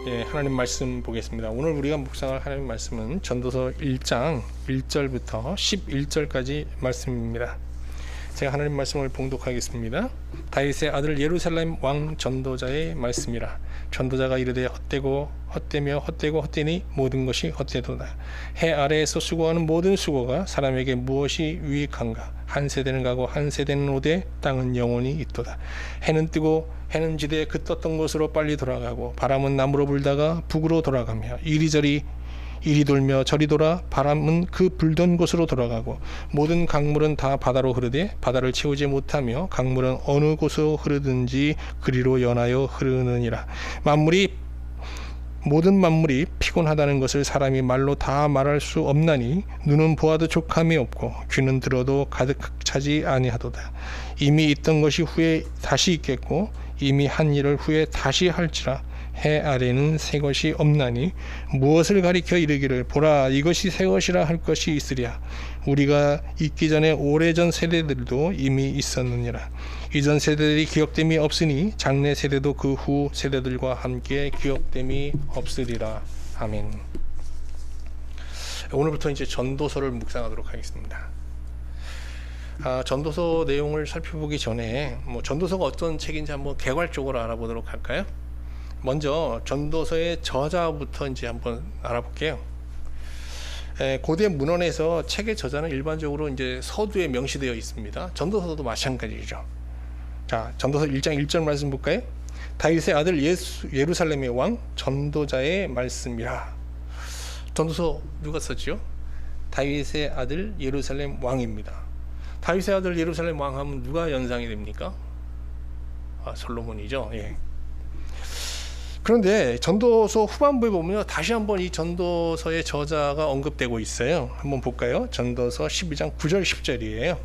하나님 말씀 보겠습니다. 오늘 우리가 묵상할 하나님 말씀은 전도서 1장 1절부터 11절까지 말씀입니다. 제가 하나님 말씀을 봉독하겠습니다. 다윗의 아들 예루살렘 왕 전도자의 말씀이라. 전도자가 이르되 헛되고 헛되며 헛되고 헛되니 모든 것이 헛되도다. 해 아래에서 수고하는 모든 수고가 사람에게 무엇이 유익한가. 한 세대는 가고 한 세대는 오되 땅은 영원히 있도다. 해는 뜨고 해는 지대에 그 떴던 곳으로 빨리 돌아가고 바람은 남으로 불다가 북으로 돌아가며 이리저리 이리 돌며 저리 돌아 바람은 그 불던 곳으로 돌아가고 모든 강물은 다 바다로 흐르되 바다를 채우지 못하며 강물은 어느 곳으로 흐르든지 그리로 연하여 흐르느니라. 모든 만물이 피곤하다는 것을 사람이 말로 다 말할 수 없나니 눈은 보아도 족함이 없고 귀는 들어도 가득 차지 아니하도다. 이미 있던 것이 후에 다시 있겠고 이미 한 일을 후에 다시 할지라. 해 아래는 새 것이 없나니 무엇을 가리켜 이르기를 보라 이것이 새 것이라 할 것이 있으랴. 우리가 있기 전에 오래전 세대들도 이미 있었느니라. 이전 세대들이 기억됨이 없으니 장래 세대도 그 후 세대들과 함께 기억됨이 없으리라. 아멘. 오늘부터 이제 전도서를 묵상하도록 하겠습니다. 전도서 내용을 살펴보기 전에 전도서가 어떤 책인지 한번 개괄적으로 알아보도록 할까요? 먼저 전도서의 저자부터 이제 한번 알아볼게요. 고대 문헌에서 책의 저자는 일반적으로 이제 서두에 명시되어 있습니다. 전도서도 마찬가지죠. 자, 전도서 1장 1절 말씀 볼까요? 다윗의 아들 예루살렘의 왕 전도자의 말씀이라. 전도서 누가 썼죠? 다윗의 아들 예루살렘 왕입니다. 다윗의 아들 예루살렘 왕 하면 누가 연상이 됩니까? 솔로몬이죠. 예. 그런데 전도서 후반부에 보면 다시 한번 이 전도서의 저자가 언급되고 있어요. 한번 볼까요? 전도서 12장 9절 10절이에요.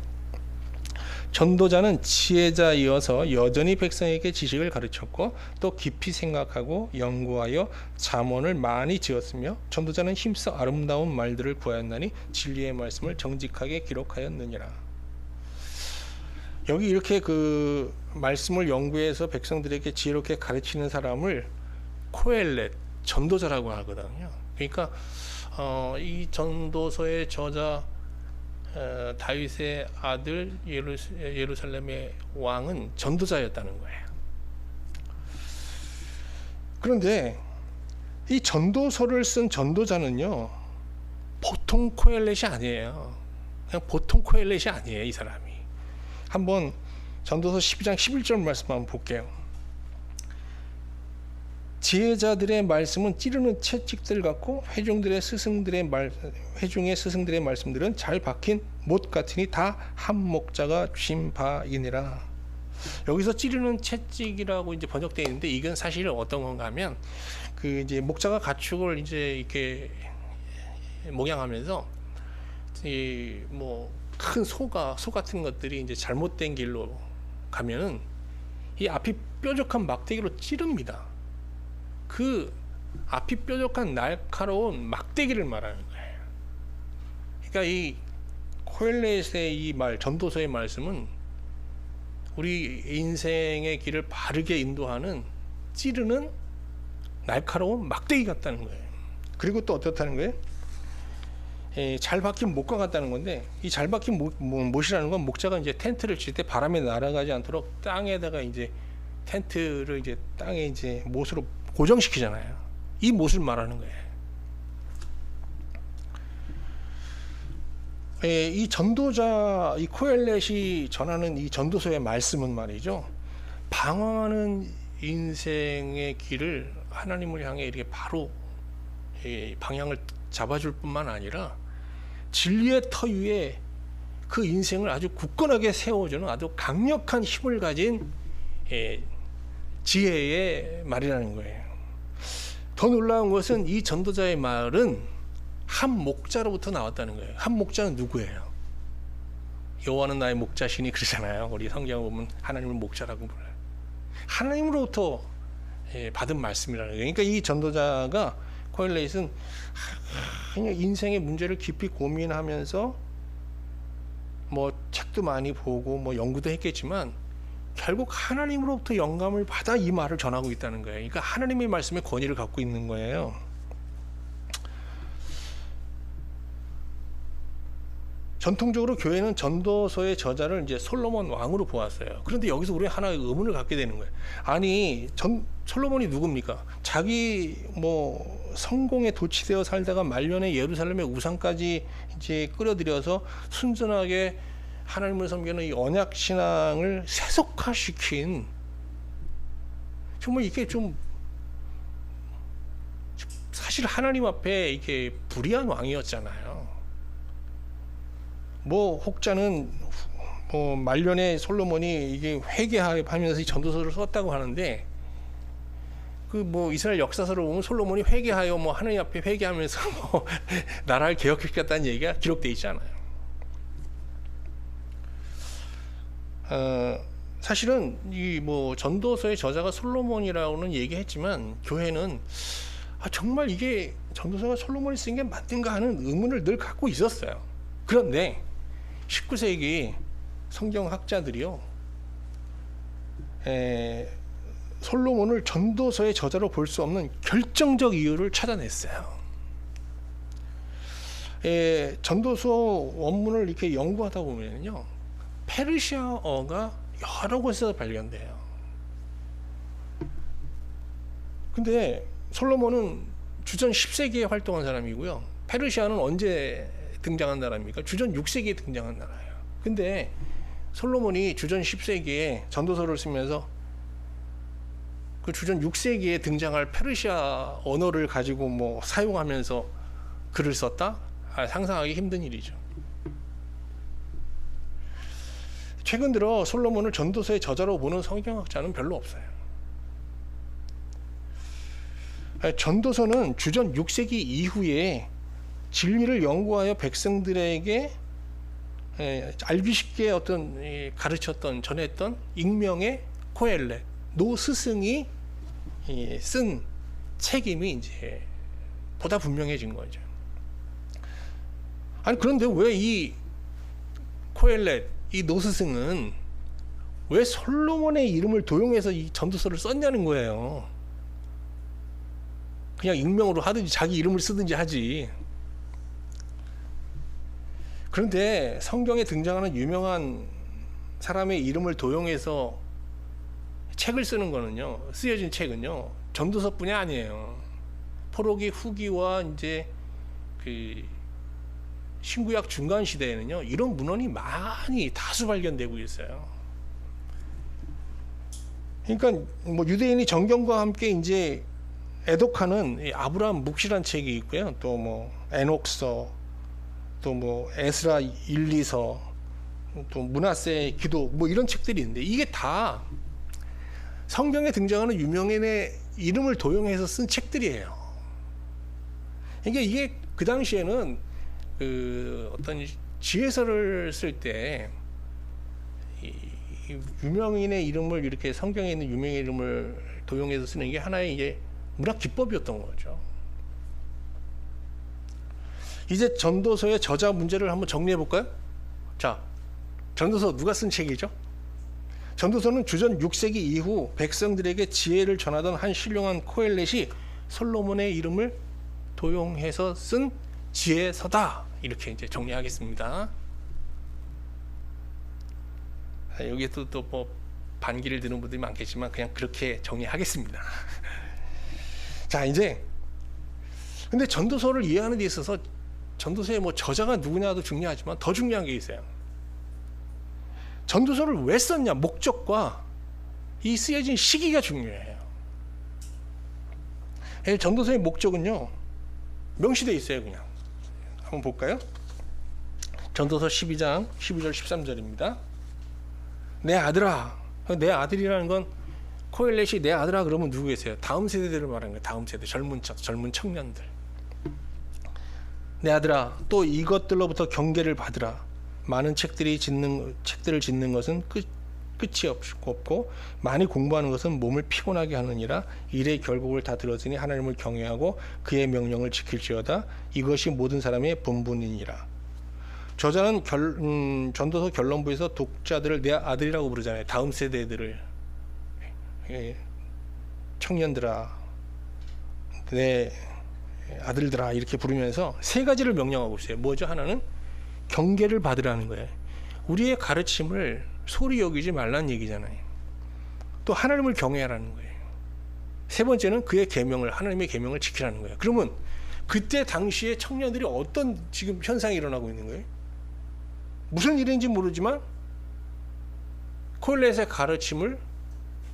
전도자는 지혜자이어서 여전히 백성에게 지식을 가르쳤고 또 깊이 생각하고 연구하여 잠언을 많이 지었으며 전도자는 힘써 아름다운 말들을 구하였나니 진리의 말씀을 정직하게 기록하였느니라. 여기 이렇게 그 말씀을 연구해서 백성들에게 지혜롭게 가르치는 사람을 코엘렛 전도자라고 하거든요. 그러니까 이 전도서의 저자 다윗의 아들 예루살렘의 왕은 전도자였다는 거예요. 그런데 이 전도서를 쓴 전도자는요 보통 코엘렛이 아니에요. 그냥 보통 코엘렛이 아니에요. 이 사람이. 한번 전도서 12장 11절 말씀 한번 볼게요. 지혜자들의 말씀은 찌르는 채찍들 같고 회중의 스승들의 말씀들은 잘 박힌 못 같으니 다 한 목자가 쥔 바이니라. 여기서 찌르는 채찍이라고 이제 번역되어 있는데 이건 사실 어떤 건가 하면 그 이제 목자가 가축을 이제 이렇게 목양하면서 이 뭐 큰 소 같은 것들이 이제 잘못된 길로 가면은 이 앞이 뾰족한 막대기로 찌릅니다. 그 앞이 뾰족한 날카로운 막대기를 말하는 거예요. 그러니까 이 코엘렛의 이 말, 전도서의 말씀은 우리 인생의 길을 바르게 인도하는 찌르는 날카로운 막대기 같다는 거예요. 그리고 또 어떻다는 거예요? 잘 박힌 못과 같다는 건데 이 잘 박힌 못이라는 건 목자가 이제 텐트를 칠 때 바람에 날아가지 않도록 땅에다가 이제 텐트를 이제 땅에 이제 못으로 고정시키잖아요. 이 못을 말하는 거예요. 이 전도자 이 코엘렛이 전하는 이 전도서의 말씀은 말이죠. 방황하는 인생의 길을 하나님을 향해 이렇게 바로 방향을 잡아줄 뿐만 아니라 진리의 터 위에 그 인생을 아주 굳건하게 세워주는 아주 강력한 힘을 가진 지혜의 말이라는 거예요. 더 놀라운 것은 이 전도자의 말은 한 목자로부터 나왔다는 거예요. 한 목자는 누구예요? 여호와는 나의 목자시니 그러잖아요. 우리 성경을 보면 하나님을 목자라고 불러요. 하나님으로부터 받은 말씀이라는 거예요. 그러니까 이 전도자가 코엘렛은 그냥 인생의 문제를 깊이 고민하면서 뭐 책도 많이 보고 뭐 연구도 했겠지만 결국 하나님으로부터 영감을 받아 이 말을 전하고 있다는 거예요. 그러니까 하나님의 말씀의 권위를 갖고 있는 거예요. 전통적으로 교회는 전도서의 저자를 이제 솔로몬 왕으로 보았어요. 그런데 여기서 우리가 하나의 의문을 갖게 되는 거예요. 아니, 솔로몬이 누굽니까? 자기 뭐 성공에 도취되어 살다가 말년에 예루살렘의 우상까지 이제 끌어들여서 순전하게 하나님을 섬기는 이 언약 신앙을 세속화시킨, 정말 이게 좀 사실 하나님 앞에 이게 불의한 왕이었잖아요. 뭐 혹자는 뭐 말년에 솔로몬이 이게 회개하면서 이 전도서를 썼다고 하는데, 그 뭐 이스라엘 역사서를 보면 솔로몬이 회개하여 뭐 하나님 앞에 회개하면서 뭐 나라를 개혁시켰다는 얘기가 기록되어 있잖아요. 사실은 이 뭐 전도서의 저자가 솔로몬이라고는 얘기했지만 교회는 정말 이게 전도서가 솔로몬이 쓴 게 맞는가 하는 의문을 늘 갖고 있었어요. 그런데 19세기 성경학자들이요, 솔로몬을 전도서의 저자로 볼 수 없는 결정적 이유를 찾아냈어요. 전도서 원문을 이렇게 연구하다 보면요, 페르시아어가 여러 곳에서 발견돼요. 근데 솔로몬은 주전 10세기에 활동한 사람이고요. 페르시아는 언제 등장한 나라입니까? 주전 6세기에 등장한 나라예요. 근데 솔로몬이 주전 10세기에 전도서를 쓰면서 그 주전 6세기에 등장할 페르시아 언어를 가지고 뭐 사용하면서 글을 썼다? 상상하기 힘든 일이죠. 최근 들어 솔로몬을 전도서의 저자로 보는 성경학자는 별로 없어요. 전도서는 주전 6세기 이후에 진리를 연구하여 백성들에게 알기 쉽게 어떤 가르쳤던, 전했던 익명의 코엘렛, 노 스승이 쓴 책임이 이제 보다 분명해진 거죠. 아니, 그런데 왜 이 코엘렛, 이 노 스승은 왜 솔로몬의 이름을 도용해서 이 전도서를 썼냐는 거예요. 그냥 익명으로 하든지 자기 이름을 쓰든지 하지. 그런데 성경에 등장하는 유명한 사람의 이름을 도용해서 책을 쓰는 거는요, 쓰여진 책은요, 전도서뿐이 아니에요. 포로기 후기와 이제 그 신구약 중간 시대에는요, 이런 문헌이 많이 다수 발견되고 있어요. 그러니까 뭐 유대인이 정경과 함께 이제 애독하는 아브라함 묵시란 책이 있고요. 또 뭐 에녹서, 또 뭐 에스라 1, 2서, 또 문하세의 기도, 뭐 이런 책들이 있는데 이게 다 성경에 등장하는 유명인의 이름을 도용해서 쓴 책들이에요. 이게 그 당시에는 그 어떤 지혜서를 쓸 때 유명인의 이름을 이렇게 성경에 있는 유명인의 이름을 도용해서 쓰는 게 하나의 이제 문학 기법이었던 거죠. 이제 전도서의 저자 문제를 한번 정리해 볼까요? 자, 전도서 누가 쓴 책이죠? 전도서는 주전 6세기 이후 백성들에게 지혜를 전하던 한 신령한 코엘렛이 솔로몬의 이름을 도용해서 쓴 지혜서다. 이렇게 이제 정리하겠습니다. 여기에 또 뭐 반기를 드는 분들이 많겠지만 그냥 그렇게 정리하겠습니다. 자, 이제 근데 전도서를 이해하는 데 있어서 전도서의 뭐 저자가 누구냐도 중요하지만 더 중요한 게 있어요. 전도서를 왜 썼냐, 목적과 이 쓰여진 시기가 중요해요. 전도서의 목적은요, 명시되어 있어요. 그냥 한번 볼까요? 전도서 12장 12절 13절입니다. 내 아들아, 내 아들이라는 건 코엘렛이 내 아들아 그러면 누구겠어요? 다음 세대들을 말하는 거예요. 다음 세대, 젊은 청년들. 내 아들아, 또 이것들로부터 경계를 받으라. 많은 책들을 짓는 것은 끝이 없고 많이 공부하는 것은 몸을 피곤하게 하느니라. 일의 결국을 다 들었으니 하나님을 경외하고 그의 명령을 지킬지어다. 이것이 모든 사람의 본분이니라. 저자는 전도서 결론부에서 독자들을 내 아들이라고 부르잖아요. 다음 세대들을. 예, 청년들아, 내 아들들아 이렇게 부르면서 세 가지를 명령하고 있어요. 뭐죠? 하나는 경계를 받으라는 거예요. 우리의 가르침을 소리 여기지 말라는 얘기잖아요. 또 하나님을 경외하라는 거예요. 세 번째는 그의 계명을, 하나님의 계명을 지키라는 거예요. 그러면 그때 당시에 청년들이 어떤 지금 현상이 일어나고 있는 거예요? 무슨 일인지 모르지만 코엘렛의 가르침을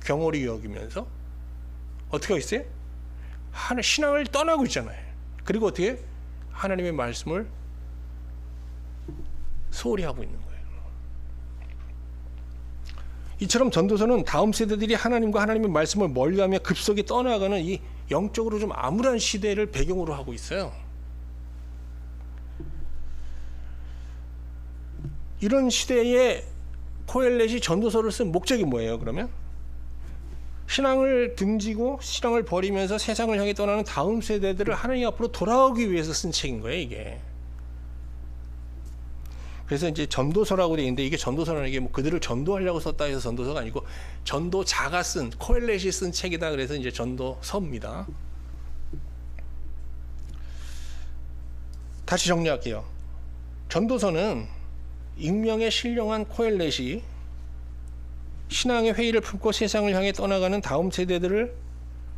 경홀히 여기면서 어떻게 하고 있어요? 신앙을 떠나고 있잖아요. 그리고 어떻게 하나님의 말씀을 소홀히 하고 있는 거예요. 이처럼 전도서는 다음 세대들이 하나님과 하나님의 말씀을 멀리하며 급속히 떠나가는 이 영적으로 좀 암울한 시대를 배경으로 하고 있어요. 이런 시대에 코엘렛이 전도서를 쓴 목적이 뭐예요? 그러면 신앙을 등지고 신앙을 버리면서 세상을 향해 떠나는 다음 세대들을 하나님 앞으로 돌아오기 위해서 쓴 책인 거예요, 이게. 그래서 이제 전도서라고 되어 있는데, 이게 전도서라는 게 뭐 그들을 전도하려고 썼다 해서 전도서가 아니고 전도자가 쓴, 코엘렛이 쓴 책이다 그래서 이제 전도서입니다. 다시 정리할게요. 전도서는 익명에 신령한 코엘렛이 신앙의 회의를 품고 세상을 향해 떠나가는 다음 세대들을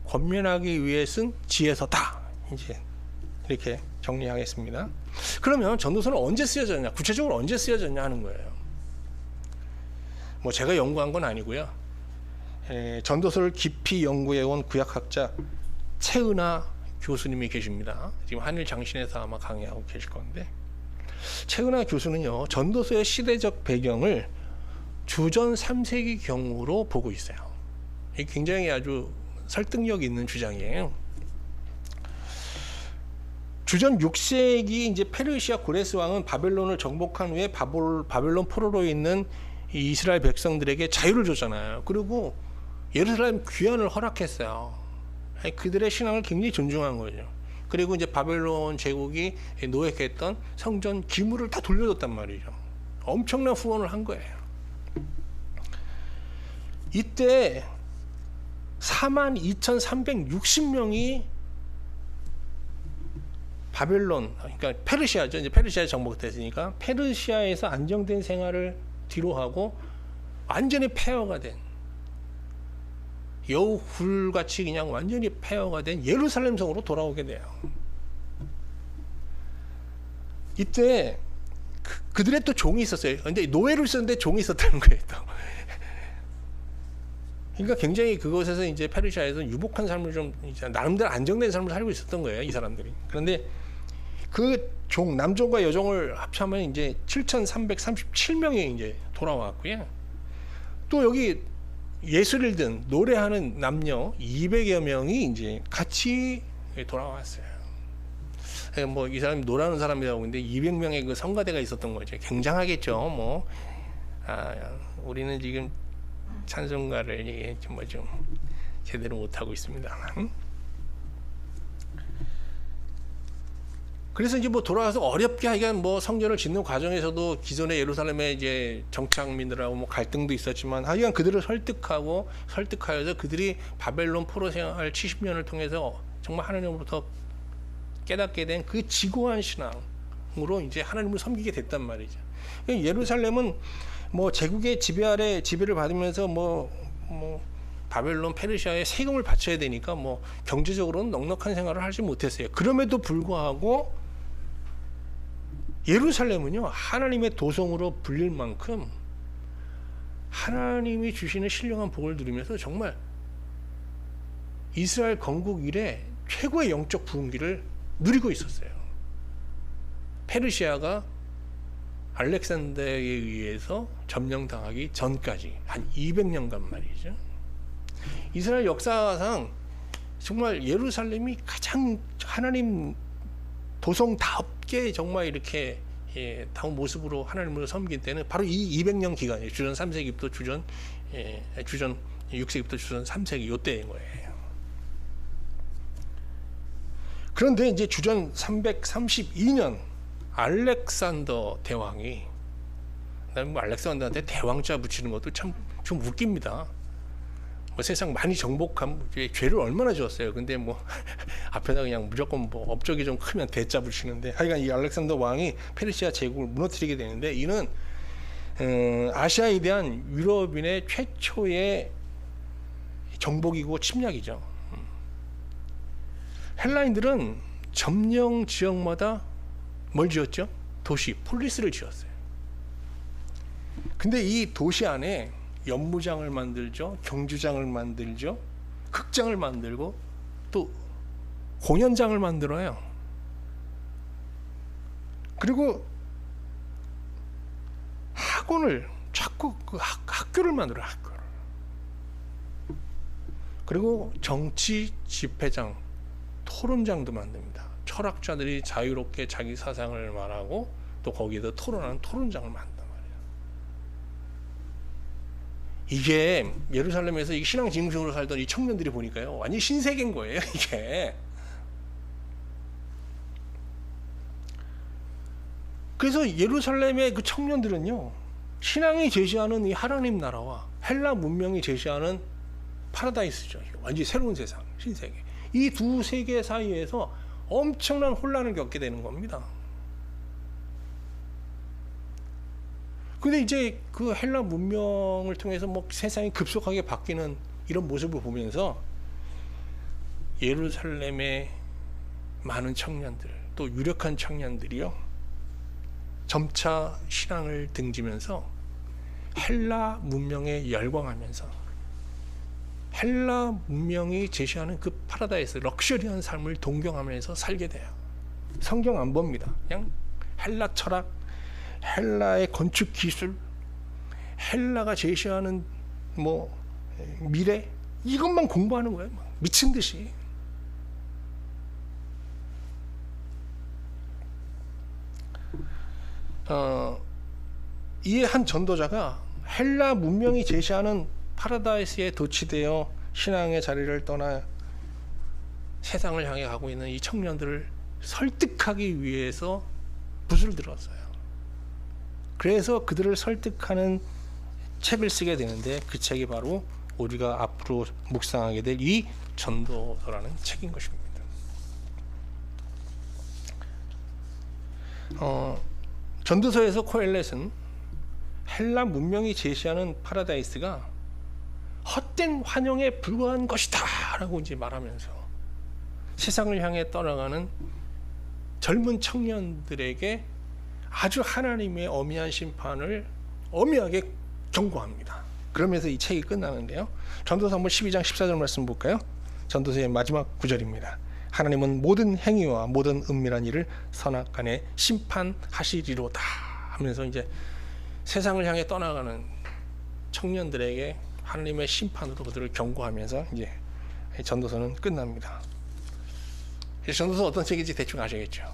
권면하기 위해 쓴 지혜서다. 이제 이렇게 정리하겠습니다. 그러면 전도서는 언제 쓰여졌냐, 구체적으로 언제 쓰여졌냐 하는 거예요. 뭐 제가 연구한 건 아니고요. 전도서를 깊이 연구해온 구약학자 최은하 교수님이 계십니다. 지금 한일장신에서 아마 강의하고 계실 건데, 최은하 교수는요, 전도서의 시대적 배경을 주전 3세기 경으로 보고 있어요. 이게 굉장히 아주 설득력 있는 주장이에요. 주전 6세기 이제 페르시아 고레스 왕은 바벨론을 정복한 후에 바벨론 포로로 있는 이 이스라엘 백성들에게 자유를 줬잖아요. 그리고 예루살렘 귀환을 허락했어요. 그들의 신앙을 굉장히 존중한 거죠. 그리고 이제 바벨론 제국이 노획했던 성전 기물을 다 돌려줬단 말이죠. 엄청난 후원을 한 거예요. 이때 42,360명이 바벨론, 그러니까 페르시아죠. 이제 페르시아에 정복됐으니까 페르시아에서 안정된 생활을 뒤로하고 완전히 폐허가 된, 여우굴같이 그냥 완전히 폐허가 된 예루살렘 성으로 돌아오게 돼요. 이때 그들의 또 종이 있었어요. 근데 노예로 있었는데 종이 있었다는 거예요. 또. 그러니까 굉장히 그곳에서 이제 페르시아에서 유복한 삶을 좀 나름대로 안정된 삶을 살고 있었던 거예요, 이 사람들이. 그런데 그 종, 남종과 여종을 합치면 이제 7,337명이 이제 돌아왔고요. 또 여기 예술을 든 노래하는 남녀 200여 명이 이제 같이 돌아왔어요. 뭐 이 사람이 노래하는 사람이라고 하는데 200명의 그 성가대가 있었던 거죠. 굉장하겠죠. 뭐 우리는 지금 찬송가를 이게 좀 제대로 못 하고 있습니다만. 그래서 이제 뭐 돌아와서 어렵게 하여간 뭐 성전을 짓는 과정에서도 기존의 예루살렘의 이제 정착민들하고 뭐 갈등도 있었지만 하여간 그들을 설득하여서 그들이 바벨론 포로 생활 70년을 통해서 정말 하나님으로부터 깨닫게 된 그 지고한 신앙으로 이제 하나님을 섬기게 됐단 말이죠. 예루살렘은 뭐 제국의 지배 아래 지배를 받으면서 뭐 바벨론 페르시아에 세금을 바쳐야 되니까 뭐 경제적으로는 넉넉한 생활을 하지 못했어요. 그럼에도 불구하고 예루살렘은요, 하나님의 도성으로 불릴 만큼 하나님이 주시는 신령한 복을 누리면서 정말 이스라엘 건국 이래 최고의 영적 부흥기를 누리고 있었어요. 페르시아가 알렉산더에 의해서 점령당하기 전까지 한 200년간 말이죠. 이스라엘 역사상 정말 예루살렘이 가장 하나님 도성답게 정말 이렇게 다운 모습으로 하나님을 섬긴 때는 바로 이 200년 기간이에요. 주전 3세기부터 주전 6세기부터 주전 3세기 요때인 거예요. 그런데 이제 주전 332년 알렉산더 대왕이, 난 뭐 알렉산더한테 대왕자 붙이는 것도 참 좀 웃깁니다. 뭐 세상 많이 정복한 죄를 얼마나 지었어요. 근데 뭐 앞에다 그냥 무조건 뭐 업적이 좀 크면 대자 붙이는데, 하여간 이 알렉산더 왕이 페르시아 제국을 무너뜨리게 되는데, 이는 아시아에 대한 유럽인의 최초의 정복이고 침략이죠. 헬라인들은 점령 지역마다 뭘 지었죠? 도시, 폴리스를 지었어요. 근데 이 도시 안에 연무장을 만들죠, 경주장을 만들죠, 극장을 만들고 또 공연장을 만들어요. 그리고 학원을 자꾸 학교를 만들어요. 학교를. 그리고 정치 집회장, 토론장도 만듭니다. 철학자들이 자유롭게 자기 사상을 말하고 또 거기에서 토론하는 토론장을 만든단 말이에요. 이게 예루살렘에서 이 신앙 지능생으로 살던 이 청년들이 보니까요, 완전 신세계인 거예요. 이게. 그래서 예루살렘의 그 청년들은요, 신앙이 제시하는 이 하나님 나라와 헬라 문명이 제시하는 파라다이스죠. 완전히 새로운 세상, 신세계. 이 두 세계 사이에서 엄청난 혼란을 겪게 되는 겁니다. 근데 이제 그 헬라 문명을 통해서 뭐 세상이 급속하게 바뀌는 이런 모습을 보면서 예루살렘의 많은 청년들, 또 유력한 청년들이요, 점차 신앙을 등지면서 헬라 문명에 열광하면서 헬라 문명이 제시하는 그 파라다이스, 럭셔리한 삶을 동경하면서 살게 돼요. 성경 안 봅니다. 그냥 헬라 철학, 헬라의 건축 기술, 헬라가 제시하는 뭐 미래, 이것만 공부하는 거예요. 미친 듯이. 이에 한 전도자가 헬라 문명이 제시하는 파라다이스에 도취되어 신앙의 자리를 떠나 세상을 향해 가고 있는 이 청년들을 설득하기 위해서 붓을 들었어요. 그래서 그들을 설득하는 책을 쓰게 되는데, 그 책이 바로 우리가 앞으로 묵상하게 될 이 전도서라는 책인 것입니다. 전도서에서 코엘렛은 헬라 문명이 제시하는 파라다이스가 헛된 환영에 불과한 것이다 라고 이제 말하면서 세상을 향해 떠나가는 젊은 청년들에게 아주 하나님의 엄미한 심판을 엄미하게 경고합니다. 그러면서 이 책이 끝나는데요, 전도서 한번 12장 14절 말씀 볼까요? 전도서의 마지막 구절입니다. 하나님은 모든 행위와 모든 은밀한 일을 선악간에 심판하시리로다 하면서 이제 세상을 향해 떠나가는 청년들에게 하나님의 심판으로 그들을 경고하면서 이제 전도서는 끝납니다. 전도서 어떤 책인지 대충 아시겠죠?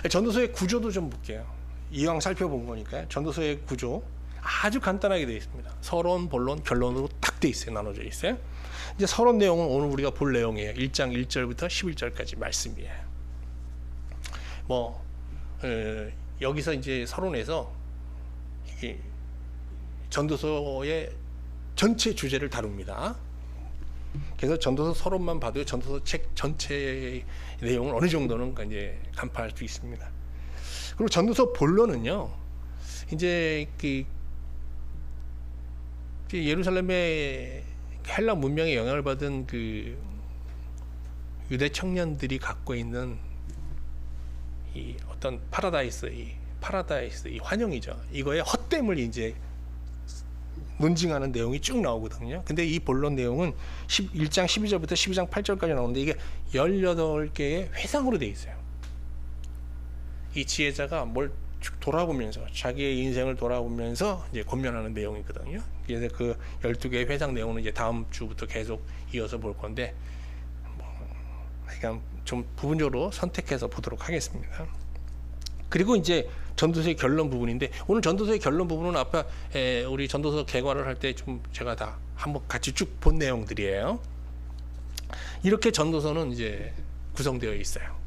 전도서의 구조도 좀 볼게요. 이왕 살펴본 거니까요. 전도서의 구조 아주 간단하게 되어 있습니다. 서론, 본론, 결론으로 딱 되어 있어요. 나눠져 있어요. 이제 서론 내용은 오늘 우리가 볼 내용이에요. 1장 1절부터 11절까지 말씀이에요. 여기서 이제 서론에서 이게 전도서의 전체 주제를 다룹니다. 그래서 전도서 서론만 봐도 전도서 책 전체의 내용을 어느 정도는 이제 간파할 수 있습니다. 그리고 전도서 본론은요, 이제 예루살렘의 헬라 문명에 영향을 받은 그 유대 청년들이 갖고 있는 이 어떤 파라다이스, 이 환영이죠. 이거의 헛됨을 이제 논증하는 내용이 쭉 나오거든요. 근데 이 본론 내용은 1장 12절부터 12장 8절까지 나오는데, 이게 18개의 회상으로 되어 있어요. 이 지혜자가 뭘 돌아보면서, 자기의 인생을 돌아보면서 이제 권면하는 내용이거든요. 그래서 그 12개의 회상 내용은 이제 다음 주부터 계속 이어서 볼 건데, 그냥 좀 부분적으로 선택해서 보도록 하겠습니다. 그리고 이제 전도서의 결론 부분인데, 오늘 전도서의 결론 부분은 앞에 우리 전도서 개괄을 할 때 좀 제가 다 한번 같이 쭉 본 내용들이에요. 이렇게 전도서는 이제 구성되어 있어요.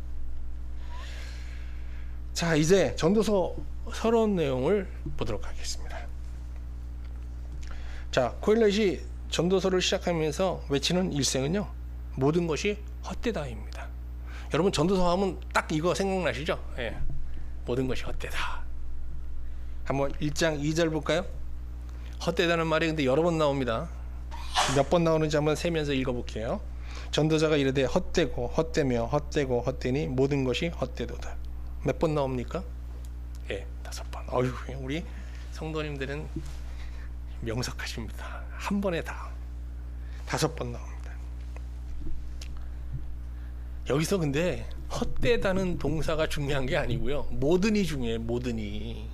자, 이제 전도서 서론 내용을 보도록 하겠습니다. 자, 코엘렛이 전도서를 시작하면서 외치는 일생은요, 모든 것이 헛되다입니다. 여러분 전도서 하면 딱 이거 생각나시죠? 예. 모든 것이 헛되다. 한번 1장 2절 볼까요? 헛되다는 말이 근데 여러 번 나옵니다. 몇 번 나오는지 한번 세면서 읽어볼게요. 전도자가 이르되 헛되고 헛되며 헛되고 헛되니 모든 것이 헛되도다. 몇 번 나옵니까? 예, 5번. 어휴, 우리 성도님들은 명석하십니다. 한 번에 다 5번 나옵니다. 여기서 근데 헛되다는 동사가 중요한 게 아니고요, 모든이 중요해요. 모든이.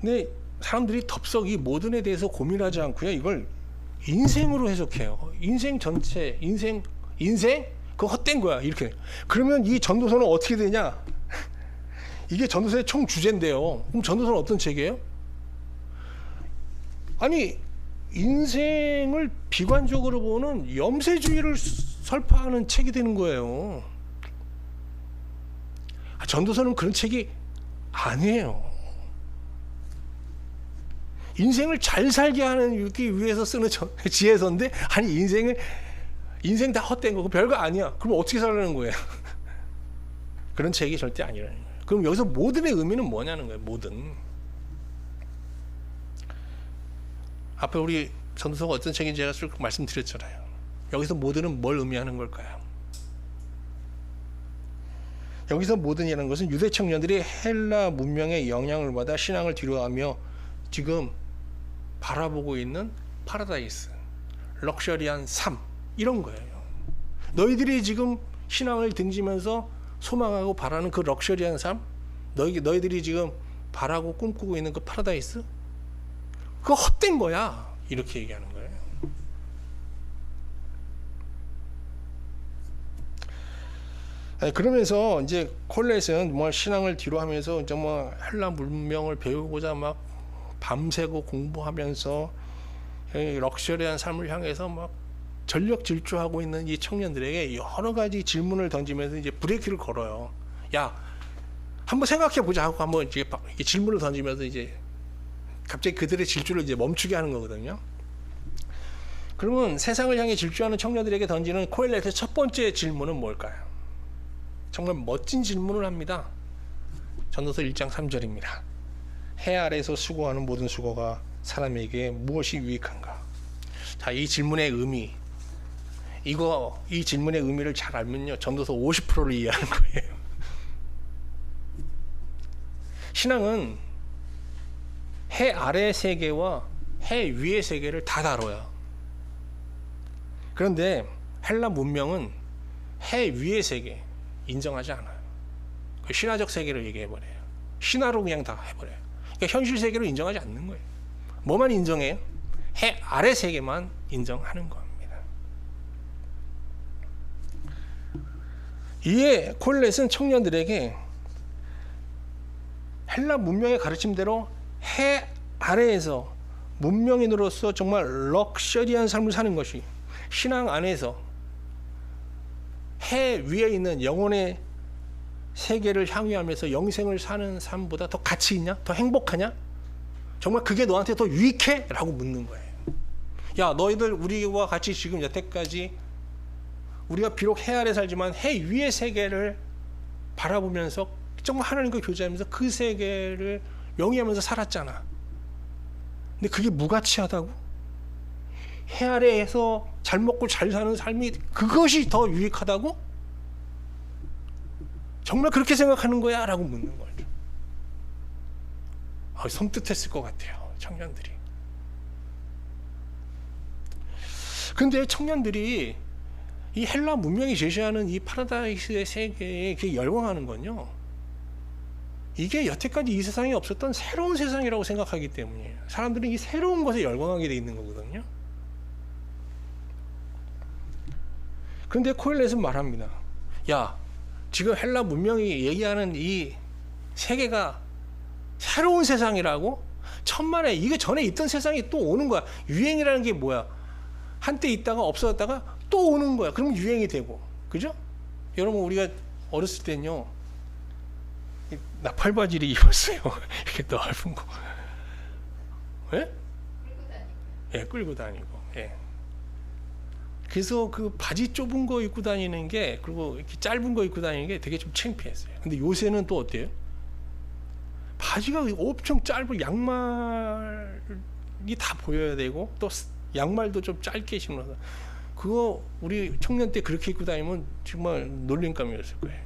근데 사람들이 덥석 이 모든에 대해서 고민하지 않고요, 이걸 인생으로 해석해요. 인생 전체, 인생 그거 헛된 거야 이렇게. 그러면 이 전도서는 어떻게 되냐? 이게 전도서의 총 주제인데요. 그럼 전도서는 어떤 책이에요? 아니, 인생을 비관적으로 보는 염세주의를 설파하는 책이 되는 거예요. 전도서는 그런 책이 아니에요. 인생을 잘 살게 하기 위해서 쓰는 지혜서인데, 아니 인생 다 헛된 거고 별거 아니야. 그럼 어떻게 살라는 거예요? 그런 책이 절대 아니라는 거예요. 그럼 여기서 모든의 의미는 뭐냐는 거예요. 모든. 앞에 우리 전도서가 어떤 책인지 제가 쭉 말씀드렸잖아요. 여기서 모든은 뭘 의미하는 걸까요? 여기서 모든이라는 것은 유대 청년들이 헬라 문명의 영향을 받아 신앙을 뒤로하며 지금 바라보고 있는 파라다이스, 럭셔리한 삶, 이런 거예요. 너희들이 지금 신앙을 등지면서 소망하고 바라는 그 럭셔리한 삶, 너희들이 지금 바라고 꿈꾸고 있는 그 파라다이스, 그거 헛된 거야, 이렇게 얘기하는 거예요. 그러면서 이제 콜렛은 뭐 신앙을 뒤로하면서 이제 뭐 헬라 문명을 배우고자 막 밤새고 공부하면서 럭셔리한 삶을 향해서 막 전력 질주하고 있는 이 청년들에게 여러 가지 질문을 던지면서 이제 브레이크를 걸어요. 야, 한번 생각해 보자 하고 한번 이제 질문을 던지면서 이제 갑자기 그들의 질주를 이제 멈추게 하는 거거든요. 그러면 세상을 향해 질주하는 청년들에게 던지는 코엘렛의 첫 번째 질문은 뭘까요? 정말 멋진 질문을 합니다. 전도서 1장 3절입니다. 해 아래에서 수고하는 모든 수고가 사람에게 무엇이 유익한가? 자, 이 질문의 의미, 이 질문의 의미를 잘 알면요, 전도서 50%를 이해하는 거예요. 신앙은 해 아래의 세계와 해 위의 세계를 다 다뤄요. 그런데 헬라 문명은 해 위의 세계 인정하지 않아요. 그 신화적 세계를 얘기해버려요. 신화로 그냥 다 해버려요. 그러니까 현실 세계로 인정하지 않는 거예요. 뭐만 인정해요? 해 아래 세계만 인정하는 겁니다. 이에 콜렛은 청년들에게 헬라 문명의 가르침대로 해 아래에서 문명인으로서 정말 럭셔리한 삶을 사는 것이 신앙 안에서 해 위에 있는 영혼의 세계를 향유하면서 영생을 사는 삶보다 더 가치 있냐? 더 행복하냐? 정말 그게 너한테 더 유익해? 라고 묻는 거예요. 야, 너희들 우리와 같이 지금 여태까지 우리가 비록 해 아래 살지만 해 위의 세계를 바라보면서 정말 하나님과 교제하면서 그 세계를 영위하면서 살았잖아. 근데 그게 무가치하다고? 해 아래에서 잘 먹고 잘 사는 삶이 그것이 더 유익하다고? 정말 그렇게 생각하는 거야? 라고 묻는 거죠. 섬뜩했을 것 같아요, 청년들이. 근데 청년들이 이 헬라 문명이 제시하는 이 파라다이스의 세계에 열광하는 건요, 이게 여태까지 이 세상에 없었던 새로운 세상이라고 생각하기 때문이에요. 사람들은 이 새로운 것에 열광하게 돼 있는 거거든요. 그런데 코엘렛은 말합니다. 야, 지금 헬라 문명이 얘기하는 이 세계가 새로운 세상이라고? 천만에 이게 전에 있던 세상이 또 오는 거야. 유행이라는 게 뭐야? 한때 있다가 없어졌다가 또 오는 거야. 그러면 유행이 되고, 그죠? 여러분, 우리가 어렸을 때는요, 나팔 바지를 입었어요. 이렇게 넓은 거. 예? 예, 끌고 다니고. 예. 그래서 그 바지 좁은 거 입고 다니는 게, 그리고 이렇게 짧은 거 입고 다니는 게 되게 좀 창피했어요. 근데 요새는 또 어때요? 바지가 엄청 짧은 양말이 다 보여야 되고, 또 양말도 좀 짧게 신어서, 그거 우리 청년 때 그렇게 입고 다니면 정말 놀림감이었을 거예요.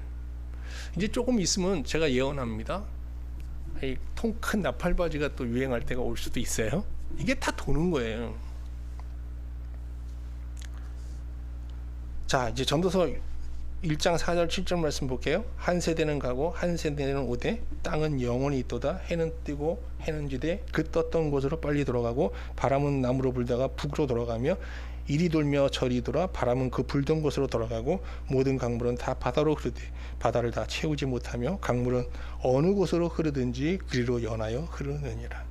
이제 조금 있으면 제가 예언합니다. 통 큰 나팔 바지가 또 유행할 때가 올 수도 있어요. 이게 다 도는 거예요. 자, 이제 전도서 1장 4절 7절 말씀 볼게요. 한 세대는 가고 한 세대는 오되 땅은 영원히 있도다. 해는 뜨고 해는 지되 그 떴던 곳으로 빨리 돌아가고 바람은 남으로 불다가 북으로 돌아가며 이리 돌며 저리 돌아 바람은 그 불던 곳으로 돌아가고 모든 강물은 다 바다로 흐르되 바다를 다 채우지 못하며 강물은 어느 곳으로 흐르든지 그리로 연하여 흐르느니라.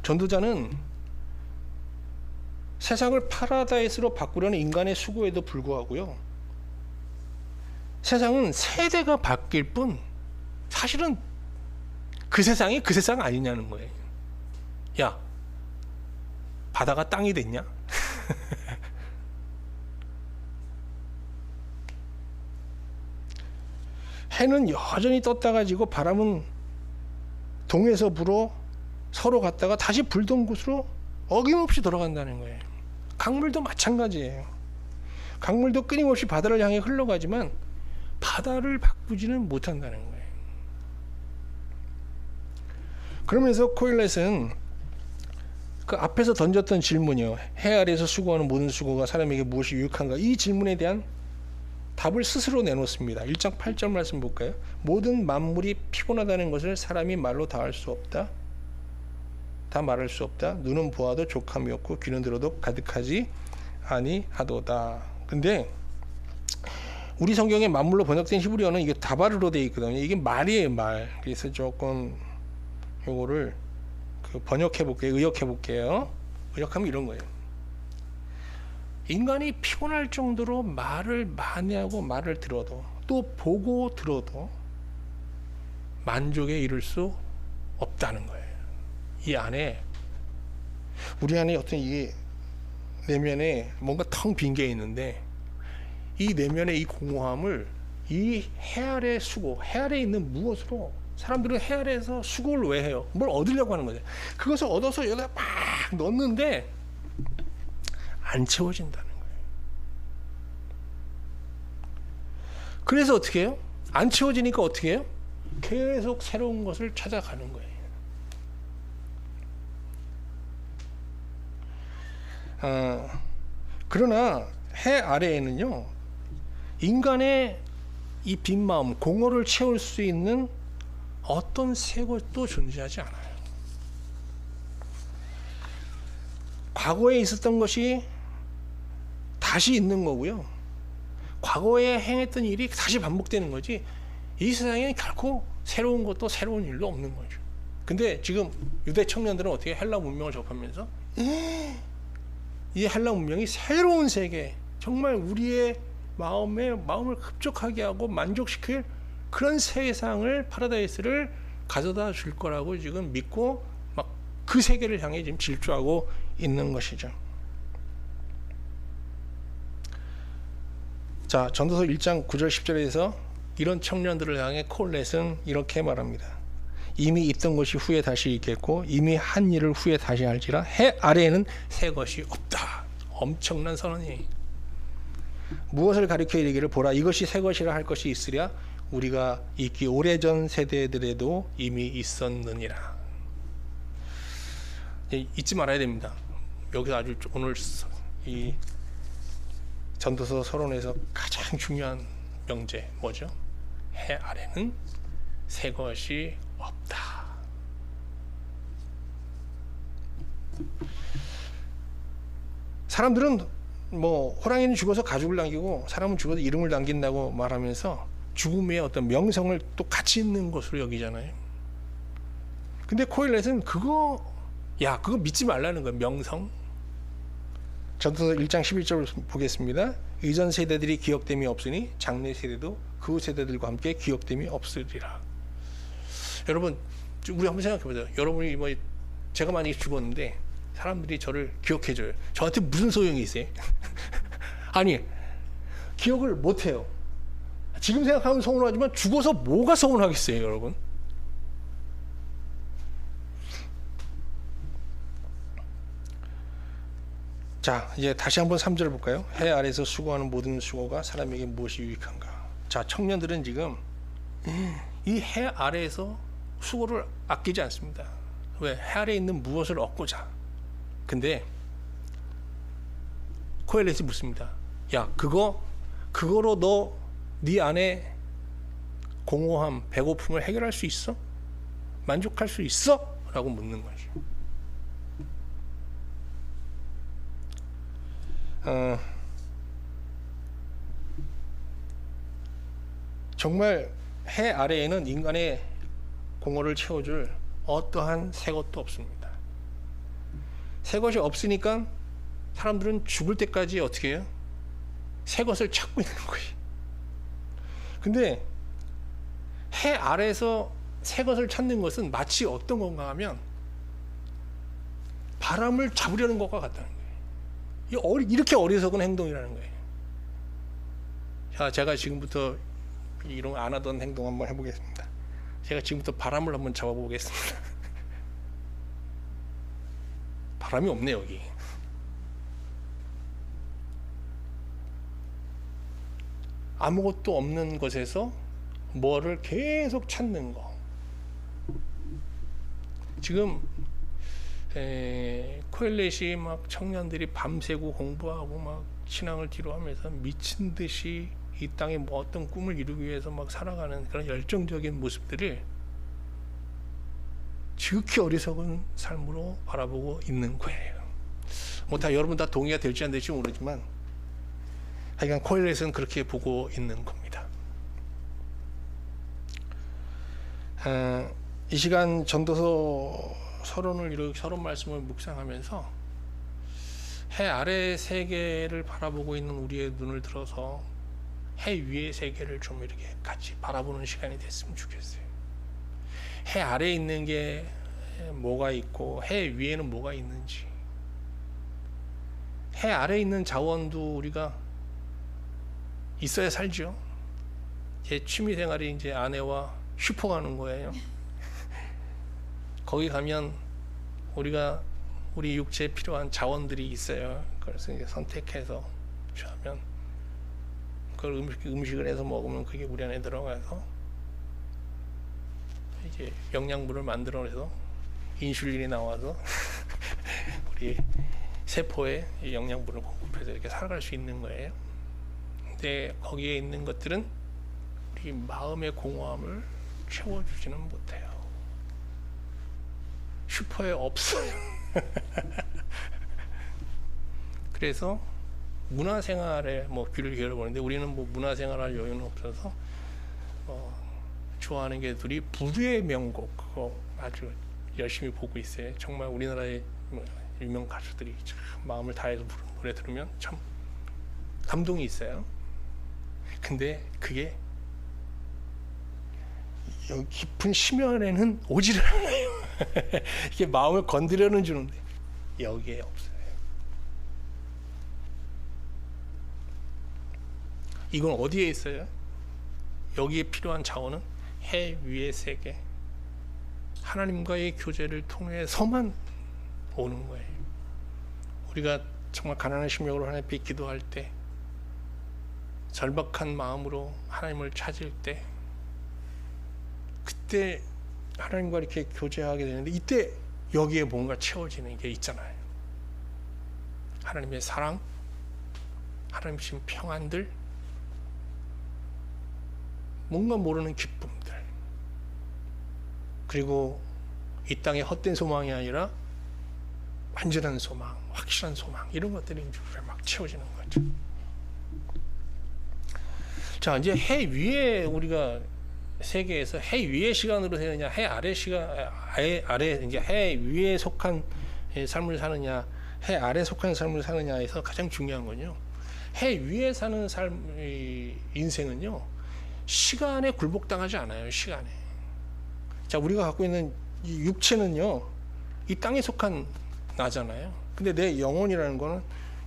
전도자는 세상을 파라다이스로 바꾸려는 인간의 수고에도 불구하고요, 세상은 세대가 바뀔 뿐 사실은 그 세상이 그 세상 아니냐는 거예요. 야, 바다가 땅이 됐냐? 해는 여전히 떴다가 지고 바람은 동에서 불어 서로 갔다가 다시 불던 곳으로 어김없이 돌아간다는 거예요. 강물도 마찬가지예요. 강물도 끊임없이 바다를 향해 흘러가지만 바다를 바꾸지는 못한다는 거예요. 그러면서 코일렛은 그 앞에서 던졌던 질문이요, 해 아래에서 수고하는 모든 수고가 사람에게 무엇이 유익한가, 이 질문에 대한 답을 스스로 내놓습니다. 1장 8절 말씀 볼까요? 모든 만물이 피곤하다는 것을 사람이 말로 다 할 수 없다. 다 말할 수 없다. 눈은 보아도 족함이 없고 귀는 들어도 가득하지 아니하도다. 근데 우리 성경에 만물로 번역된 히브리어는 이게 다바르로 되어 있거든요. 이게 말이에요, 말. 그래서 조금 요거를 번역해 볼게요. 의역해 볼게요. 의역하면 이런 거예요. 인간이 피곤할 정도로 말을 많이 하고 말을 들어도 또 보고 들어도 만족에 이를 수 없다는 거예요. 이 안에, 우리 안에 어떤 이 내면에 뭔가 텅 빈 게 있는데, 이 내면의 이 공허함을 이 해 아래 수고, 해 아래 있는 무엇으로, 사람들은 해 아래에서 수고를 왜 해요? 뭘 얻으려고 하는 거죠. 그것을 얻어서 여기다 막 넣는데 안 채워진다는 거예요. 그래서 어떻게 해요? 안 채워지니까 어떻게 해요? 계속 새로운 것을 찾아가는 거예요. 그러나 해 아래에는요, 인간의 이 빈 마음, 공허를 채울 수 있는 어떤 새 것도 존재하지 않아요. 과거에 있었던 것이 다시 있는 거고요, 과거에 행했던 일이 다시 반복되는 거지, 이 세상에 결코 새로운 것도 새로운 일도 없는 거죠. 근데 지금 유대 청년들은 어떻게 헬라 문명을 접하면서 이 헬라 문명이 새로운 세계, 정말 우리의 마음을 흡족하게 하고 만족시킬 그런 세상을, 파라다이스를 가져다 줄 거라고 지금 믿고 막 그 세계를 향해 지금 질주하고 있는 것이죠. 자, 전도서 1장 9절 10절에서 이런 청년들을 향해 콜렛은 이렇게 말합니다. 이미 있던 것이 후에 다시 있겠고 이미 한 일을 후에 다시 할지라 해 아래에는 새 것이 없다. 엄청난 선언이. 무엇을 가리켜 이르기를 보라 이것이 새 것이라 할 것이 있으랴 우리가 있기 오래전 세대들에도 이미 있었느니라. 잊지 말아야 됩니다. 여기서 아주 오늘 이 전도서 서론에서 가장 중요한 명제 뭐죠? 해 아래는 새 것이 없다. 사람들은 뭐 호랑이는 죽어서 가죽을 남기고 사람은 죽어서 이름을 남긴다고 말하면서 죽음의 어떤 명성을 또 가치 있는 것으로 여기잖아요. 근데 코일렛은 그거 믿지 말라는 거예요. 명성. 전도서 1장 11절 보겠습니다. 이전 세대들이 기억됨이 없으니 장래 세대도 그 세대들과 함께 기억됨이 없으리라. 여러분, 우리 한번 생각해 보세요. 여러분이 뭐 제가 만약에 죽었는데 사람들이 저를 기억해 줘요. 저한테 무슨 소용이 있어요? 아니, 기억을 못 해요. 지금 생각하면 서운하지만 죽어서 뭐가 서운하겠어요, 여러분? 자, 이제 다시 한번 3절을 볼까요? 해 아래에서 수고하는 모든 수고가 사람에게 무엇이 유익한가? 자, 청년들은 지금 이 해 아래에서 수고를 아끼지 않습니다. 왜? 해 아래에 있는 무엇을 얻고자. 근데 코엘렛이 묻습니다. 야, 그거로 너 네 안에 공허함, 배고픔을 해결할 수 있어? 만족할 수 있어? 라고 묻는 거죠. 정말 해 아래에는 인간의 공허를 채워줄 어떠한 새 것도 없습니다. 새 것이 없으니까 사람들은 죽을 때까지 어떻게 해요? 새 것을 찾고 있는 거예요. 근데 해 아래에서 새 것을 찾는 것은 마치 어떤 건가 하면 바람을 잡으려는 것과 같다는 거예요. 이렇게 어리석은 행동이라는 거예요. 자, 제가 지금부터 이런 거 안 하던 행동 한번 해보겠습니다. 제가 지금부터 바람을 한번 잡아보겠습니다. 바람이 없네, 여기. 아무것도 없는 것에서 뭐를 계속 찾는 거. 지금 코엘렛이 막 청년들이 밤새고 공부하고 막 신앙을 뒤로하면서 미친 듯이 이 땅에 뭐 어떤 꿈을 이루기 위해서 막 살아가는 그런 열정적인 모습들을 지극히 어리석은 삶으로 바라보고 있는 거예요. 뭐 다 여러분 다 동의가 될지 안 될지 모르지만 하여간 코엘렛은 그렇게 보고 있는 겁니다. 이 시간 전도서 서론 말씀을 묵상하면서 해 아래 세계를 바라보고 있는 우리의 눈을 들어서 해 위의 세계를 좀 이렇게 같이 바라보는 시간이 됐으면 좋겠어요. 해 아래에 있는 게 뭐가 있고 해 위에는 뭐가 있는지, 해 아래에 있는 자원도 우리가 있어야 살죠. 제 취미 생활이 이제 아내와 슈퍼 가는 거예요. 거기 가면 우리 육체에 필요한 자원들이 있어요. 그래서 이제 선택해서 하면 그걸 음식을 해서 먹으면 그게 우리 안에 들어가서 이제 영양분을 만들어내서 인슐린이 나와서 우리 세포에 영양분을 공급해서 이렇게 살아갈 수 있는 거예요. 근데 거기에 있는 것들은 우리 마음의 공허함을 채워주지는 못해요. 슈퍼에 없어요. 그래서 문화생활에 뭐 귀를 기울여보는데 우리는 뭐 문화생활할 여유는 없어서 좋아하는 게 둘이 부류의 명곡, 그거 아주 열심히 보고 있어요. 정말 우리나라의 유명 가수들이 참 마음을 다해서 부르는 노래 들으면 참 감동이 있어요. 근데 그게 여기 깊은 심연에는 오지를 않아요. 이게 마음을 건드려는 주는데 여기에 없어요. 이건 어디에 있어요? 여기에 필요한 자원은 해 위의 세계, 하나님과의 교제를 통해서만 오는 거예요. 우리가 정말 가난한 심령으로 하나님 앞에 기도할 때, 절박한 마음으로 하나님을 찾을 때, 그때 하나님과 이렇게 교제하게 되는데 이때 여기에 뭔가 채워지는 게 있잖아요. 하나님의 사랑, 하나님 주신 평안들, 뭔가 모르는 기쁨들, 그리고 이 땅의 헛된 소망이 아니라 완전한 소망, 확실한 소망, 이런 것들이 막 채워지는 거죠. 자, 이제 해 위에 우리가 세계에서 해 위의 시간으로 사느냐, 해 아래 시간, 아래 이제 해 위에 속한 삶을 사느냐, 해 아래 속한 삶을 사느냐에서 가장 중요한 건요, 해 위에 사는 삶의 인생은요, 시간에 굴복당하지 않아요. 시간에. 자, 우리가 갖고 있는 이 육체는요, 이 땅에 속한 나잖아요. 근데 내 영혼이라는 거는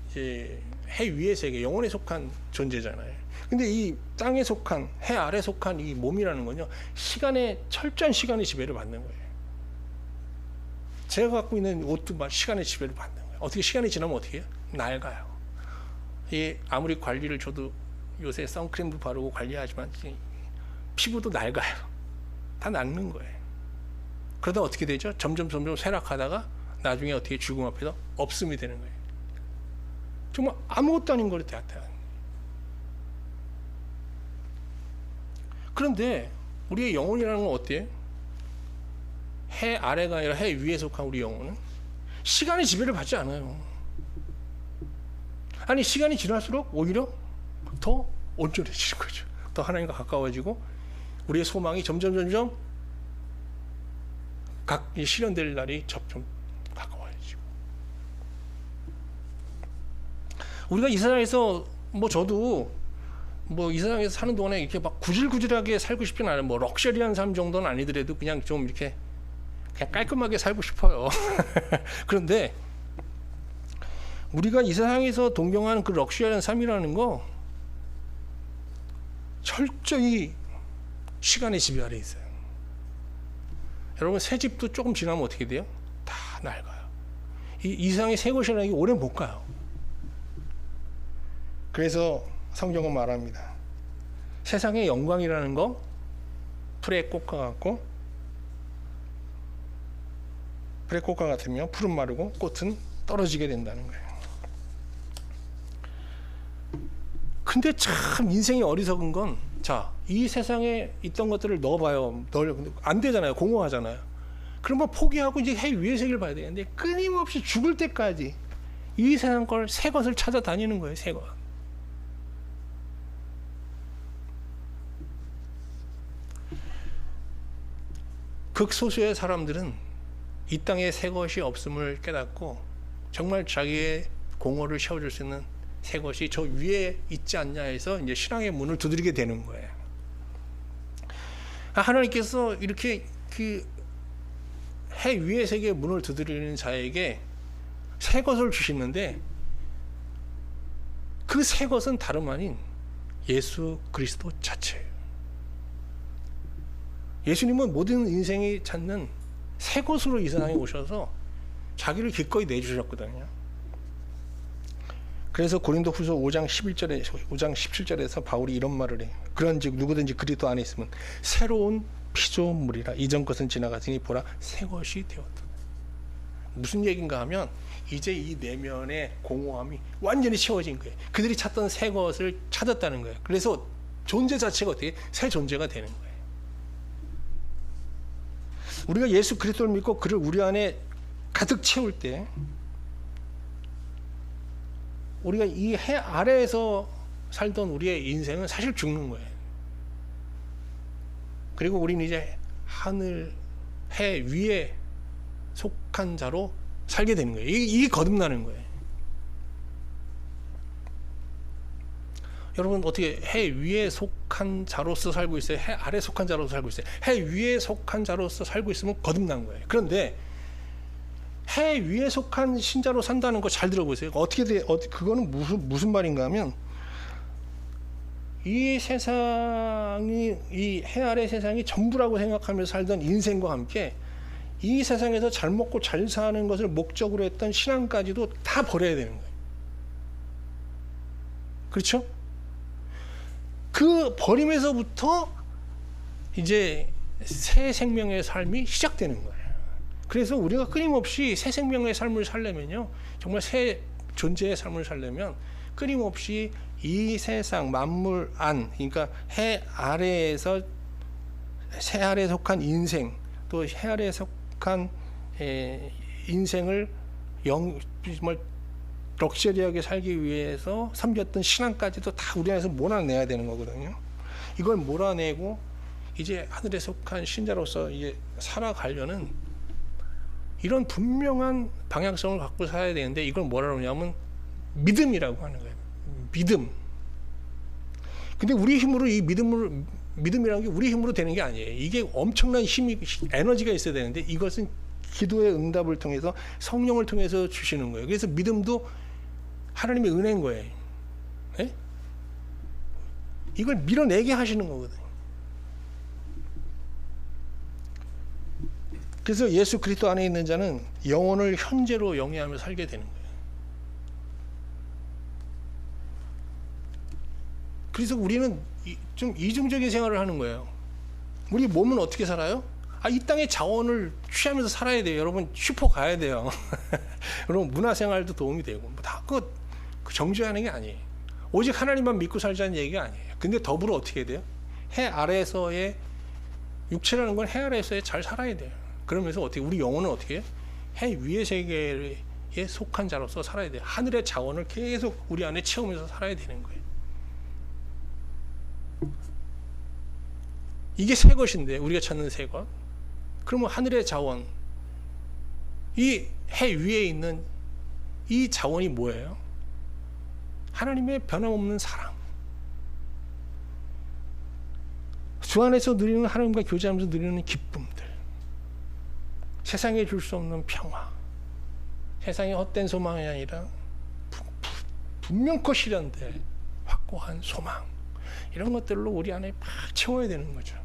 이제 해 위의 세계, 영혼에 속한 존재잖아요. 근데 이 땅에 속한, 해 아래 속한 이 몸이라는 건요, 시간에, 철저한 시간의 지배를 받는 거예요. 제가 갖고 있는 옷도 막 시간의 지배를 받는 거예요. 어떻게 시간이 지나면 어떻게 해요? 낡아요. 이 아무리 관리를 줘도 요새 선크림도 바르고 관리하지만 피부도 낡아요. 다 낡는 거예요. 그러다 어떻게 되죠? 점점 쇠락하다가 나중에 어떻게 죽음 앞에서 없음이 되는 거예요. 정말 아무것도 아닌 거를 같아요. 그런데 우리의 영혼이라는 건 어때요? 해 아래가 아니라 해 위에 속한 우리 영혼은 시간의 지배를 받지 않아요. 아니, 시간이 지날수록 오히려 더 온전해지는 거죠. 더 하나님과 가까워지고 우리의 소망이 점점 실현될 날이 점점 가까워지고. 우리가 이 세상에서 저도 이 세상에서 사는 동안에 이렇게 막 구질구질하게 살고 싶진 않아요. 럭셔리한 삶 정도는 아니더라도 그냥 좀 이렇게 그냥 깔끔하게 살고 싶어요. 그런데 우리가 이 세상에서 동경하는 그 럭셔리한 삶이라는 거 철저히 시간의 지배 아래 있어요. 여러분, 새 집도 조금 지나면 어떻게 돼요? 다 낡아요. 이 세상의 새 것이라는 게 오래 못 가요. 그래서 성경은 말합니다. 세상의 영광이라는 거 풀의 꽃과 같고, 풀의 꽃과 같으며 풀은 마르고 꽃은 떨어지게 된다는 거예요. 근데 참 인생이 어리석은 건, 자, 이 세상에 있던 것들을 넣어봐요. 안 되잖아요. 공허하잖아요. 그러면 포기하고 이제 해 위의 세계를 봐야 되는데 끊임없이 죽을 때까지 이 세상 걸, 새 것을 찾아다니는 거예요. 새 것. 극소수의 사람들은 이 땅에 새 것이 없음을 깨닫고 정말 자기의 공허를 채워줄 수 있는 새 것이 저 위에 있지 않냐 해서 이제 신앙의 문을 두드리게 되는 거예요. 하나님께서 이렇게 그 해 위의 세계의 문을 두드리는 자에게 새 것을 주시는데 그 새 것은 다름 아닌 예수 그리스도 자체예요. 예수님은 모든 인생이 찾는 새 것으로 이 세상에 오셔서 자기를 기꺼이 내주셨거든요. 그래서 고린도후서 5장 17절에서 바울이 이런 말을 해요. 그런즉 누구든지 그리스도 안에 있으면 새로운 피조물이라. 이전 것은 지나갔으니 보라 새 것이 되었다. 무슨 얘기인가 하면 이제 이 내면의 공허함이 완전히 채워진 거예요. 그들이 찾던 새 것을 찾았다는 거예요. 그래서 존재 자체가 어떻게 새 존재가 되는 거예요. 우리가 예수 그리스도를 믿고 그를 우리 안에 가득 채울 때 우리가 이 해 아래에서 살던 우리의 인생은 사실 죽는 거예요. 그리고 우리는 이제 하늘, 해 위에 속한 자로 살게 되는 거예요. 이게 거듭나는 거예요. 여러분, 어떻게 해 위에 속한 자로서 살고 있어요? 해 아래 속한 자로서 살고 있어요? 해 위에 속한 자로서 살고 있으면 거듭난 거예요. 그런데 해 위에 속한 신자로 산다는 거 잘 들어보세요. 그거는 무슨 말인가 하면 이 세상이, 이 해 아래 세상이 전부라고 생각하면서 살던 인생과 함께 이 세상에서 잘 먹고 잘 사는 것을 목적으로 했던 신앙까지도 다 버려야 되는 거예요. 그렇죠? 그 버림에서부터 이제 새 생명의 삶이 시작되는 거예요. 그래서 우리가 끊임없이 새 생명의 삶을 살려면요, 정말 새 존재의 삶을 살려면 끊임없이 이 세상 만물 안, 그러니까 해 아래에서 새 아래에 속한 인생, 또 해 아래에 속한 인생을 정말 럭셔리하게 살기 위해서 섬겼던 신앙까지도 다 우리 안에서 몰아내야 되는 거거든요. 이걸 몰아내고 이제 하늘에 속한 신자로서 이제 살아가려는 이런 분명한 방향성을 갖고 살아야 되는데, 이걸 뭐라 그러냐면 믿음이라고 하는 거예요. 믿음. 근데 우리 힘으로 이 믿음이라는 게 우리 힘으로 되는 게 아니에요. 이게 엄청난 힘이, 에너지가 있어야 되는데 이것은 기도의 응답을 통해서 성령을 통해서 주시는 거예요. 그래서 믿음도 하나님의 은혜인 거예요. 네? 이걸 밀어내게 하시는 거거든요. 그래서 예수 그리스도 안에 있는 자는 영혼을 현재로 영위하며 살게 되는 거예요. 그래서 우리는 좀 이중적인 생활을 하는 거예요. 우리 몸은 어떻게 살아요? 이 땅의 자원을 취하면서 살아야 돼요. 여러분 슈퍼 가야 돼요. 여러분 문화생활도 도움이 되고 다 그 정죄하는 게 아니에요. 오직 하나님만 믿고 살자는 얘기가 아니에요. 근데 더불어 어떻게 해야 돼요? 해 아래에서의 육체라는 건 해 아래에서 잘 살아야 돼요. 그러면서 어떻게 우리 영혼은 어떻게 해요? 해 위의 세계에 속한 자로서 살아야 돼요. 하늘의 자원을 계속 우리 안에 채우면서 살아야 되는 거예요. 이게 새 것인데 우리가 찾는 새 것. 그러면 하늘의 자원, 이 해 위에 있는 이 자원이 뭐예요? 하나님의 변함없는 사랑. 주 안에서 누리는 하나님과 교제하면서 누리는 기쁨들. 세상에 줄 수 없는 평화. 세상의 헛된 소망이 아니라 분명코 실현될 확고한 소망. 이런 것들로 우리 안에 막 채워야 되는 거죠.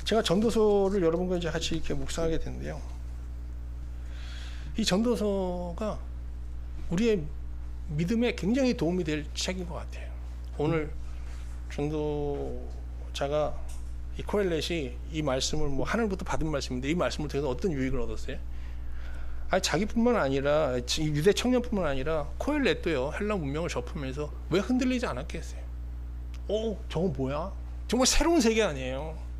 제가 전도서를 여러분과 이제 같이 이렇게 묵상하게 됐는데요. 이 전도서가 우리의 믿음에 굉장히 도움이 될 책인 것 같아요. 오늘 전도자가 이 코엘렛이 이 말씀을 뭐 하늘부터 받은 말씀인데 이 말씀을 통해서 어떤 유익을 얻었어요? 자기뿐만 아니라 유대 청년뿐만 아니라 코엘렛도요 헬라 문명을 접하면서 왜 흔들리지 않았겠어요? 저거 뭐야? 정말 새로운 세계 아니에요?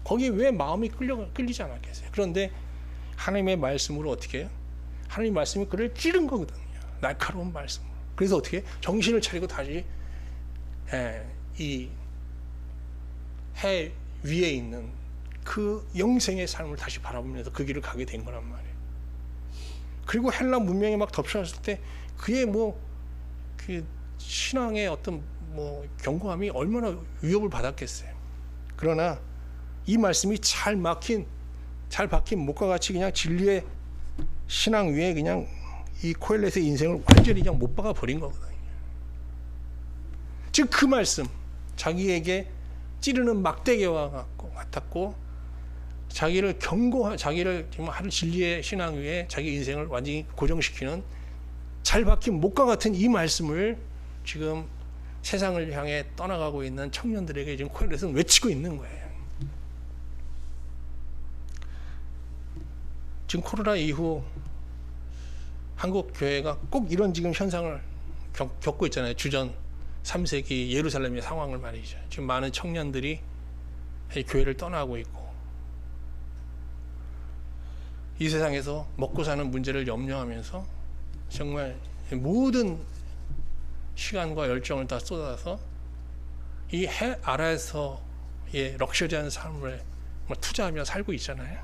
거기에 왜 마음이 끌리지 않았겠어요? 그런데 하나님의 말씀으로 어떻게 해요? 하나님 말씀이 그를 찌른 거거든요. 날카로운 말씀. 그래서 어떻게 해요? 정신을 차리고 다시 이 해 위에 있는 그 영생의 삶을 다시 바라보면서 그 길을 가게 된 거란 말이에요. 그리고 헬라 문명이 막 덮쳐왔을 때 그의 그 신앙의 어떤 견고함이 얼마나 위협을 받았겠어요. 그러나 이 말씀이 잘 박힌 목과 같이 그냥 진리의 신앙 위에 그냥 이 코엘렛의 인생을 완전히 그냥 못 박아 버린 거거든요. 즉 그 말씀, 자기에게 찌르는 막대기와 같았고, 자기를 정말 진리의 신앙 위에 자기 인생을 완전히 고정시키는 잘 박힌 목과 같은 이 말씀을 지금 세상을 향해 떠나가고 있는 청년들에게 지금 코엘렛은 외치고 있는 거예요. 지금 코로나 이후 한국 교회가 꼭 이런 지금 현상을 겪고 있잖아요. 주전 3세기 예루살렘의 상황을 말이죠. 지금 많은 청년들이 교회를 떠나고 있고, 이 세상에서 먹고 사는 문제를 염려하면서 정말 모든 시간과 열정을 다 쏟아서 이 해 아래에서의 럭셔리한 삶을 투자하며 살고 있잖아요.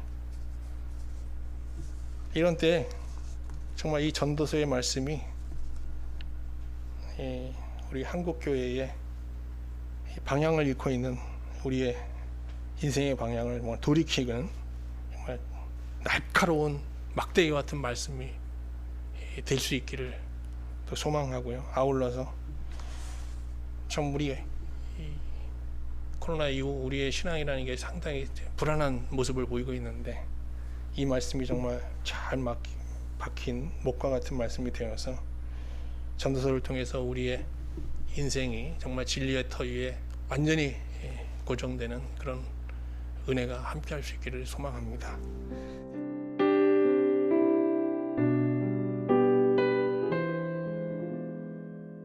이런 때 정말 이 전도서의 말씀이 우리 한국 교회의 방향을 잃고 있는 우리의 인생의 방향을 돌이키는 정말 날카로운 막대기 같은 말씀이 될 수 있기를 또 소망하고요. 아울러서 참 우리 코로나 이후 우리의 신앙이라는 게 상당히 불안한 모습을 보이고 있는데, 이 말씀이 정말 잘 박힌 목과 같은 말씀이 되어서 전도서를 통해서 우리의 인생이 정말 진리의 터 위에 완전히 고정되는 그런 은혜가 함께할 수 있기를 소망합니다.